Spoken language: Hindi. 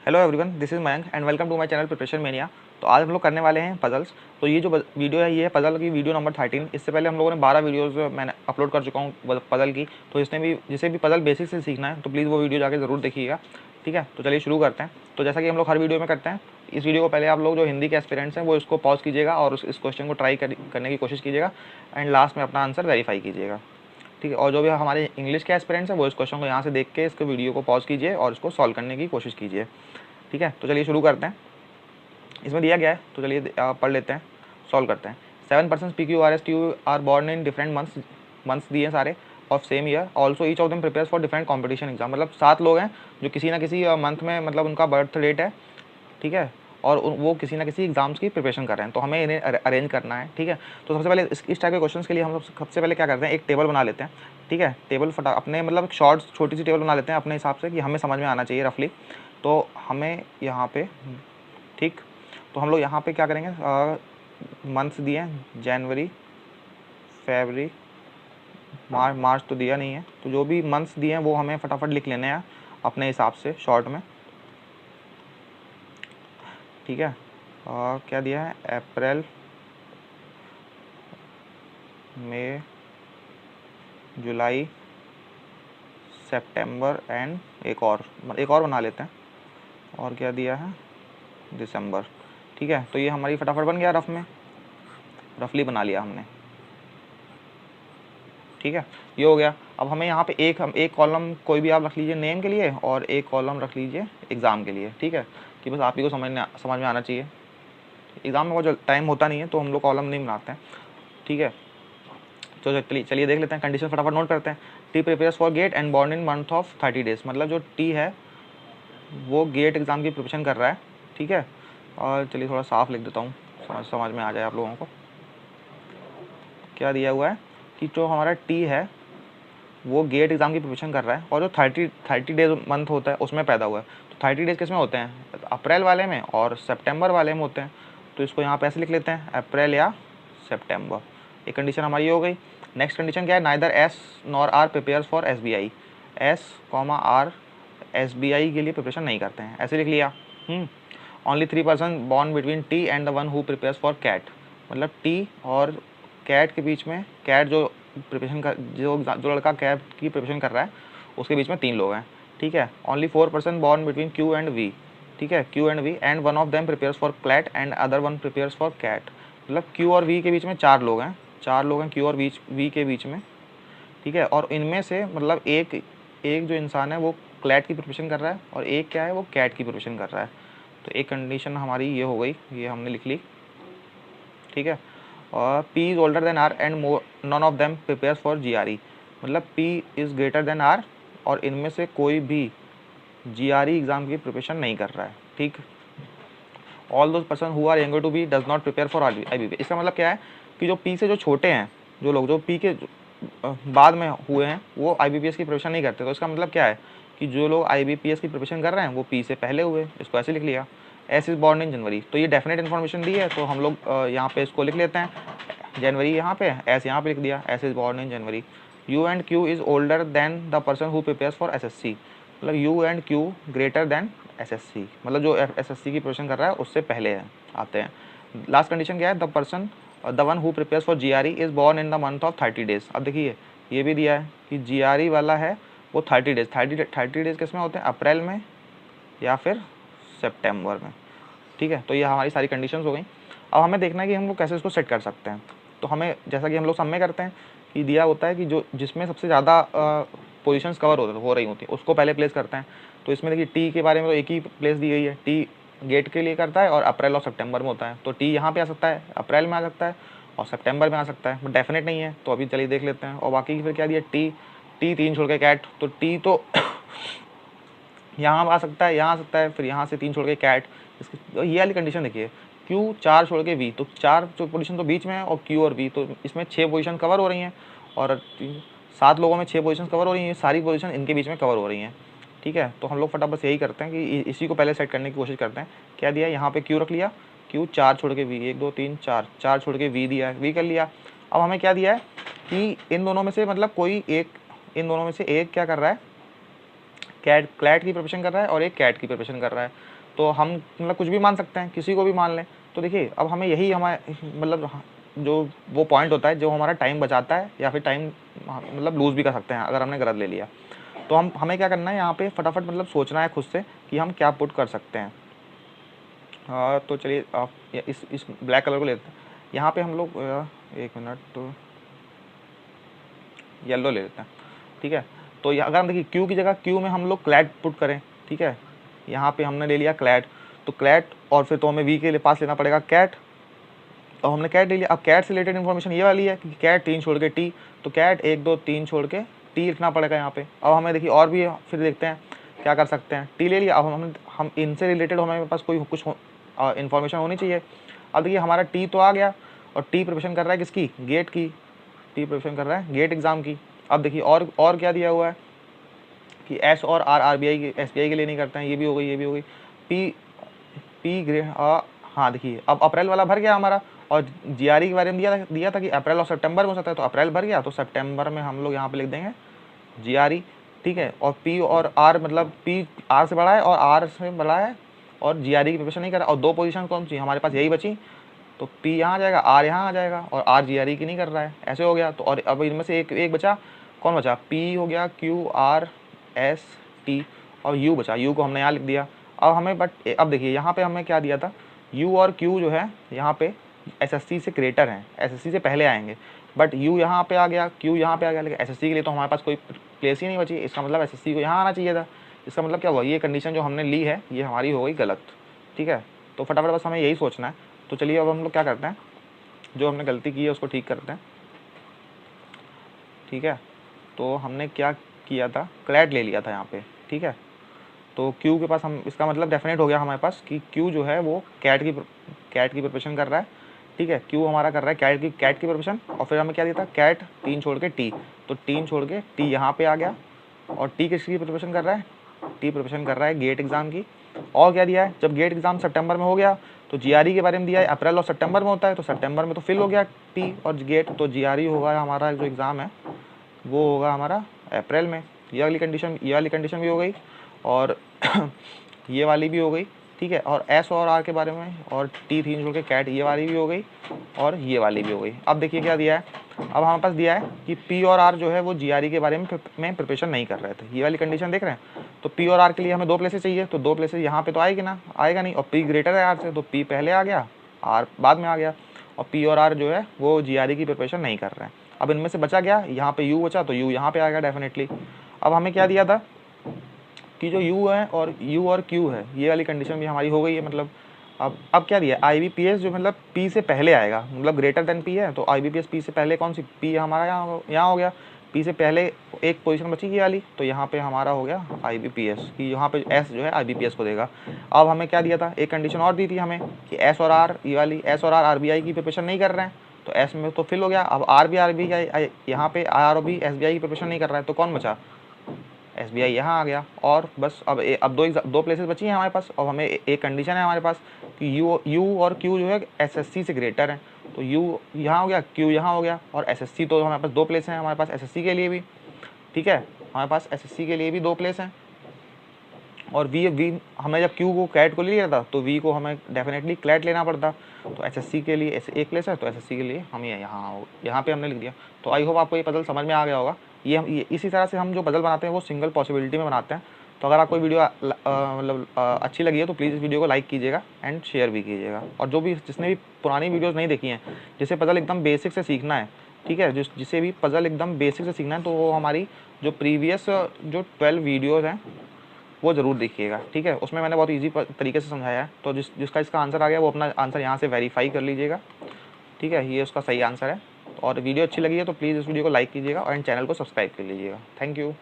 Hello everyone, this is Mayank and welcome to my channel preparation mania. तो आज हम लोग करने वाले हैं पजल्स। तो ये जो वीडियो है ये है पजल की वीडियो नंबर 13। इससे पहले हम लोगों ने 12 वीडियोस मैंने अपलोड कर चुका हूँ पजल की। तो इसने भी जिसे भी पजल बेसिक से सीखना है तो प्लीज़ वो वीडियो जाके ज़रूर देखिएगा। ठीक है, तो चलिए शुरू करते हैं। तो जैसा कि हम लोग हर वीडियो में करते हैं, इस वीडियो को पहले आप लोग जो हिंदी के एस्पिरेंट्स हैं वो इसको पॉज कीजिएगा और इस क्वेश्चन को ट्राई करने की कोशिश कीजिएगा एंड लास्ट में अपना आंसर वेरीफाई कीजिएगा। ठीक है, और जो भी हमारे इंग्लिश के एस्पिरेंट्स हैं वो इस क्वेश्चन को यहाँ से देख के इसको वीडियो को पॉज कीजिए और इसको सॉल्व करने की कोशिश कीजिए। ठीक है, तो चलिए शुरू करते हैं। इसमें दिया गया है तो चलिए पढ़ लेते हैं, सॉल्व करते हैं। 7 person PQRSTU are born in different months दिए हैं सारे of same year. Also each of them prepares for different competition exam. मतलब 7 लोग हैं जो किसी ना किसी मंथ में मतलब उनका बर्थ डेट है। ठीक है, और वो किसी ना किसी एग्जाम्स की प्रिपरेशन कर रहे हैं, तो हमें इन्हें अरेंज करना है। ठीक है, तो सबसे पहले इस टाइप के क्वेश्चन के लिए हम सबसे पहले क्या करते हैं, एक टेबल बना लेते हैं। ठीक है, टेबल अपने मतलब शॉर्ट छोटी सी टेबल बना लेते हैं अपने हिसाब से कि हमें समझ में आना चाहिए रफली। तो हमें यहाँ पे ठीक, तो हम लोग यहाँ पे क्या करेंगे, मंथ्स दिए हैं जनवरी, फरवरी, मार्च तो दिया नहीं है, तो जो भी मंथ्स दिए हैं वो हमें फटाफट लिख लेने हैं अपने हिसाब से शॉर्ट में। ठीक है, क्या दिया है, अप्रैल, मई, जुलाई, सितंबर एंड एक और बना लेते हैं, और क्या दिया है, दिसंबर। ठीक है, तो ये हमारी फटाफट बन गया, रफली बना लिया हमने। ठीक है, ये हो गया। अब हमें यहाँ पे एक कॉलम कोई भी आप रख लीजिए नेम के लिए और एक कॉलम रख लीजिए एग्ज़ाम के लिए। ठीक है, कि बस आप ही को समझ में आना चाहिए। एग्ज़ाम में बहुत टाइम होता नहीं है तो हम लोग कॉलम नहीं बनाते हैं। ठीक है, तो चलिए देख लेते हैं, कंडीशन फटाफट नोट करते हैं। T prepares for GATE and born in month of 30 days. मतलब जो टी है वो गेट एग्ज़ाम की प्रिपरेशन कर रहा है। ठीक है, और चलिए थोड़ा साफ लिख देता हूँ, समझ में आ जाए आप लोगों को। क्या दिया हुआ है कि जो हमारा टी है वो गेट एग्ज़ाम की प्रिपरेशन कर रहा है और जो 30 डेज मंथ होता है उसमें पैदा हुआ है। तो 30 डेज़ किस में होते हैं, अप्रैल वाले में और सितंबर वाले में होते हैं। तो इसको यहाँ पे ऐसे लिख लेते हैं, अप्रैल या सितंबर। एक कंडीशन हमारी हो गई। नेक्स्ट कंडीशन क्या है, neither S nor R prepares for SBI। S comma R SBI के लिए प्रिपरेशन नहीं करते हैं, ऐसे लिख लिया। Only 3 person born between T and the one who prepares for CAT. मतलब टी और कैट के बीच में, कैट जो प्रिपरेशन कर जो लड़का कैट की प्रिपरेशन कर रहा है उसके बीच में 3 लोग हैं। ठीक है, only 4 person born between Q and V। ठीक है, Q and V and one of them prepares for CLAT and other one prepares for CAT. मतलब Q और V के बीच में 4 लोग हैं, 4 लोग हैं Q और V के बीच में। ठीक है, और इनमें से मतलब एक जो इंसान है वो क्लैट की प्रिपरेशन कर रहा है और एक क्या है, वो कैट की प्रिपरेशन कर रहा है। तो एक कंडीशन हमारी ये हो गई, ये हमने लिख ली। ठीक है, और P is older than R and none of them prepares for GRE। मतलब P is greater than R और इनमें से कोई भी GRE एग्ज़ाम की प्रिपरेशन नहीं कर रहा है। ठीक, all those person who are younger to be does not prepare for IBP। इसका मतलब क्या है कि जो P से जो छोटे हैं, जो लोग जो P के बाद में हुए हैं वो IBPS की प्रिपरेशन नहीं करते। तो इसका मतलब क्या है कि जो लोग IBPS की प्रिपरेशन कर रहे हैं वो P से पहले हुए। इसको ऐसे लिख लिया, एस इज़ बॉर्न इन जनवरी। तो ये डेफिनेट इन्फॉर्मेशन दी है, तो हम लोग यहाँ पे इसको लिख लेते हैं, जनवरी यहाँ पे, एस यहाँ पे लिख दिया, S is born in January. U and Q is older than the person who prepares for SSC। मतलब U and Q greater than SSC। मतलब जो SSC की प्रिपरेशन कर रहा है उससे पहले आते हैं। लास्ट कंडीशन क्या है, the one who prepares for GRE is born in the month of 30 days. अब देखिए ये भी दिया है कि GRE वाला है वो 30 डेज। 30 डेज किस में होते हैं, अप्रैल में या फिर सितंबर में। ठीक है, तो ये हमारी सारी कंडीशंस हो गई। अब हमें देखना है कि हम लोग कैसे इसको सेट कर सकते हैं। तो हमें जैसा कि हम लोग सब में करते हैं कि दिया होता है कि जो जिसमें सबसे ज़्यादा पोजीशंस कवर हो रही होती है उसको पहले प्लेस करते हैं। तो इसमें देखिए टी के बारे में तो एक ही प्लेस दी गई है, टी गेट के लिए करता है और अप्रैल और सितंबर में होता है। तो टी यहाँ पे आ सकता है, अप्रैल में आ सकता है और सितंबर में आ सकता है, बट डेफिनेट नहीं है। तो अभी चलिए देख लेते हैं। और बाकी फिर क्या दिया, टी 3 छोड़ के कैट। तो टी तो यहाँ आ सकता है, यहाँ आ सकता है, फिर यहाँ से 3 छोड़ के कैट। इसकी तो ये वाली कंडीशन देखिए, Q 4 छोड़ के V। तो 4 जो पोजीशन तो बीच में है और Q और V, तो इसमें 6 पोजीशन कवर हो रही हैं और 7 लोगों में 6 पोजीशन कवर हो रही हैं। सारी पोजीशन इनके बीच में कवर हो रही हैं। ठीक है, तो हम लोग फटाफट यही करते हैं कि इसी को पहले सेट करने की कोशिश करते हैं। क्या दिया, यहाँ पे Q रख लिया, Q 4 छोड़ के V, 1 2 3 4, 4 छोड़ के V दिया है, V कर लिया। अब हमें क्या दिया है कि इन दोनों में से मतलब कोई एक, क्या कर रहा है, क्लैट की प्रिपरेशन कर रहा है और एक कैट की प्रिपरेशन कर रहा है। तो हम मतलब कुछ भी मान सकते हैं, किसी को भी मान लें। तो देखिए अब हमें यही हमारे मतलब जो वो पॉइंट होता है जो हमारा टाइम बचाता है या फिर टाइम मतलब लूज़ भी कर सकते हैं अगर हमने गलत ले लिया। तो हमें क्या करना है यहाँ पे फटाफट मतलब सोचना है खुद से कि हम क्या पुट कर सकते हैं। तो चलिए आप इस ब्लैक कलर को लेते हैं। यहाँ पे हम लोग 1 मिनट तो येलो ले लेते हैं, ठीक है। तो अगर हम देखिए क्यू की जगह क्यू में हम लोग क्लैट पुट करें, ठीक है। यहाँ पे हमने ले लिया क्लैट, तो क्लैट और फिर तो हमें वी के लिए पास लेना पड़ेगा कैट, और हमने कैट ले लिया। अब कैट से रिलेटेड इन्फॉर्मेशन ये वाली है कि कैट 3 छोड़ के टी, तो कैट 1 2 3 छोड़ के टी लिखना पड़ेगा यहाँ पे। अब हमें देखिए और भी फिर देखते हैं क्या कर सकते हैं। टी ले लिया, अब हम इनसे रिलेटेड हमारे पास कोई कुछ इन्फॉर्मेशन होनी चाहिए। अब देखिए हमारा टी तो आ गया, और टी प्रिपरेशन कर रहा है किसकी, गेट की, टी प्रिपरेशन कर रहा है गेट एग्ज़ाम की। अब देखिए और क्या दिया हुआ है कि एस और आर आरबीआई के एसबीआई के लिए नहीं करते हैं, ये भी हो गई, ये भी हो गई। पी पी ग्रेड हाँ देखिए अब अप्रैल वाला भर गया हमारा, और जीआरई के बारे में दिया था कि अप्रैल और सितंबर में हो सकता है, तो अप्रैल भर गया, तो सितंबर में हम लोग यहाँ पे लिख देंगे जीआरई, ठीक है। और पी और आर मतलब पी आर से बड़ा है और आर से बड़ा है, और जीआरई की प्रिपरेशन नहीं कर रहा, और 2 पोजीशन कौन सी हमारे पास यही बची, तो पी यहाँ आ जाएगा, आर यहाँ आ जाएगा, और आर जीआरई की नहीं कर रहा है, ऐसे हो गया। तो और अब इनमें से एक बचा, कौन बचा, पी हो गया, क्यू आर एस टी, और यू बचा, यू को हमने यहाँ लिख दिया। अब हमें अब देखिए यहाँ पे हमें क्या दिया था, यू और क्यू जो है यहाँ पे एसएससी से ग्रेटर हैं, एसएससी से पहले आएंगे, बट यू यहाँ पे आ गया, क्यू यहाँ पे आ गया, लेकिन एसएससी के लिए तो हमारे पास कोई प्लेस ही नहीं बची। इसका मतलब एसएससी को यहाँ आना चाहिए था। इसका मतलब क्या हुआ, ये कंडीशन जो हमने ली है ये हमारी हो गई गलत, ठीक है। तो फटाफट बस हमें यही सोचना है। तो चलिए अब हम लोग क्या करते हैं, जो हमने गलती की है उसको ठीक करते हैं, ठीक है। तो हमने क्या किया था, क्लैट ले लिया था यहाँ पे, ठीक है। तो क्यू के पास हम, इसका मतलब डेफिनेट हो गया हमारे पास कि क्यू जो है वो कैट की प्रिपरेशन कर रहा है, ठीक है। क्यू हमारा कर रहा है कैट की प्रिपरेशन, और फिर हमें क्या दिया था, कैट 3 छोड़ के टी, तो 3 छोड़ के टी यहाँ पे आ गया। और टी किसकी प्रिपरेशन कर रहा है, टी प्रिपरेशन कर रहा है गेट एग्ज़ाम की। और क्या दिया है, जब गेट एग्ज़ाम सितंबर में हो गया, तो जीआरई के बारे में दिया है, अप्रैल और सितंबर में होता है, तो सितंबर में तो फिल हो गया टी और गेट, तो जीआरई होगा हमारा जो एग्ज़ाम है वो होगा हमारा अप्रैल में। ये वाली कंडीशन भी हो गई, और ये वाली भी हो गई, ठीक है। और एस और आर के बारे में, और टी 3 छोड़ के कैट, ये वाली भी हो गई, और ये वाली भी हो गई। अब देखिए क्या दिया है, अब हमारे पास दिया है कि पी और आर जो है वो जीआरई के बारे में प्रिपरेशन नहीं कर रहे थे, ये वाली कंडीशन देख रहे हैं। तो पी और आर के लिए हमें 2 प्लेसेस चाहिए, तो 2 प्लेसेस यहाँ पे तो आएगी ना, आएगा नहीं, और पी ग्रेटर है आर से, तो पी पहले आ गया, आर बाद में आ गया, और पी और आर जो है वो जीआरई की प्रिपरेशन नहीं कर रहे हैं। अब इनमें से बचा गया, यहाँ पे यू बचा, तो यू यहाँ पे आ गया डेफिनेटली। अब हमें क्या दिया था कि जो यू है और यू और क्यू है, ये वाली कंडीशन भी हमारी हो गई है। मतलब अब क्या दिया, आईबीपीएस जो मतलब पी से पहले आएगा, मतलब ग्रेटर देन पी है, तो आईबीपीएस पी से पहले कौन सी, पी हमारा यहाँ हो गया, पी से पहले एक पोजीशन बची ये वाली, तो यहाँ पे हमारा हो गया आईबीपीएस की, यहाँ पे एस जो है आईबीपीएस को देगा। अब हमें क्या दिया था, एक कंडीशन और दी थी हमें कि एस और आर, ये वाली एस और आर आरबीआई की प्रिपरेशन नहीं कर रहे हैं, तो एस में तो फिल हो गया। अब आर भी आरबीआई, यहाँ पे आर भी एसबीआई की प्रिपरेशन नहीं कर रहा है, तो कौन बचा, एसबीआई यहाँ आ गया। और बस अब दो प्लेसेस बची हैं हमारे पास, और हमें एक कंडीशन है हमारे पास कि यू और क्यू जो है एसएससी से ग्रेटर है, तो यू यहाँ हो गया, क्यू यहाँ हो गया, और एसएससी तो हमारे पास 2 प्लेस हैं हमारे पास एसएससी के लिए भी, ठीक है। हमारे पास एसएससी के लिए भी 2 प्लेस हैं, और वी हमें जब क्यू को कैट को ले लिया था, तो वी को हमें डेफिनेटली क्लैट लेना पड़ता। तो एसएससी के लिए एक प्लेस है, तो एसएससी के लिए हम यहाँ पे हमने लिख दिया। तो आई होप आपको ये पजल समझ में आ गया होगा। ये इसी तरह से हम जो पजल बनाते हैं वो सिंगल पॉसिबिलिटी में बनाते हैं। तो अगर आपको वीडियो मतलब अच्छी लगी है तो प्लीज़ इस वीडियो को लाइक कीजिएगा एंड शेयर भी कीजिएगा। और जिसने भी पुरानी वीडियोज़ नहीं देखी हैं, जिसे पजल एकदम बेसिक से सीखना है, ठीक है, जिसे भी पजल एकदम बेसिक से सीखना है, तो वो हमारी जो प्रीवियस जो 12 वीडियोज़ हैं वो ज़रूर देखिएगा, ठीक है। उसमें मैंने बहुत ईजी तरीके से समझाया है। तो जिसका आंसर आ गया वो अपना आंसर यहाँ से वेरीफाई कर लीजिएगा, ठीक है, ये उसका सही आंसर है। और वीडियो अच्छी लगी है तो प्लीज़ इस वीडियो को लाइक कीजिएगा और चैनल को सब्सक्राइब कर लीजिएगा। Thank you.